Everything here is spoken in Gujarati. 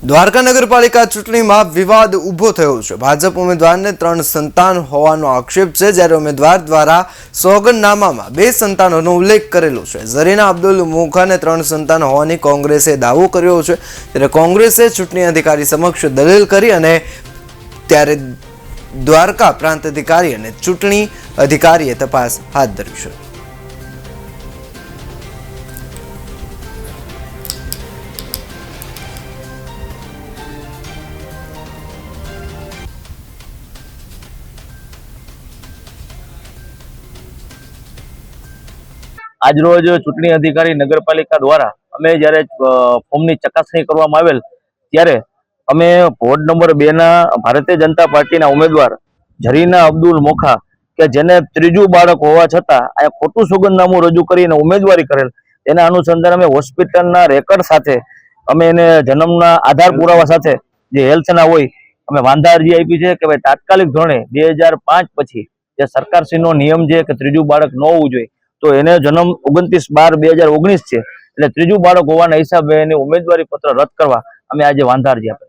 દ્વારકા નગરપાલિકા ચૂંટણીમાં વિવાદ ઊભો થયો છે। ભાજપ ઉમેદવારને 3 સંતાન હોવાનો આક્ષેપ છે, જ્યારે ઉમેદવાર દ્વારા સોગંદનામામાં 2 સંતાનોનો ઉલ્લેખ કરેલો છે। ઝરીના અબ્દુલ મોખાને 3 સંતાન હોવાની કોંગ્રેસે દાવો કર્યો છે, ત્યારે કોંગ્રેસે ચૂંટણી અધિકારી સમક્ષ દલીલ કરી અને ત્યારે દ્વારકા પ્રાંત અધિકારી અને ચૂંટણી અધિકારીએ તપાસ હાથ ધરી છે। આજરોજ ચૂંટણી અધિકારી નગરપાલિકા દ્વારા અમે જ્યારે ફોર્મની ચકાસણી કરવામાં આવેલ ત્યારે અમે વોર્ડ નંબર 2 ના ભારતીય જનતા પાર્ટીના ઉમેદવાર ઝરીના અબ્દુલ મોખા કે જેને ત્રીજું બાળક હોવા છતાં આ ખોટું સોગંદનામું રજૂ કરીને ઉમેદવારી કરેલ, તેના અનુસંધાને અમે હોસ્પિટલના રેકર્ડ સાથે અમે એને જન્મના આધાર પુરાવા સાથે જે હેલ્થના હોય અમે વાંધા અરજી આપી છે કે ભાઈ તાત્કાલિક ધોરણે 2005 પછી જે સરકારશ્રીનો નિયમ છે કે ત્રીજું બાળક ન હોવું જોઈએ, તો એને જન્મ 29/12/2019 છે, એટલે ત્રીજું બાળક હોવાના હિસાબે એની ઉમેદવારી પત્ર રદ કરવા અમે આજે વાંધા અરજી આપી।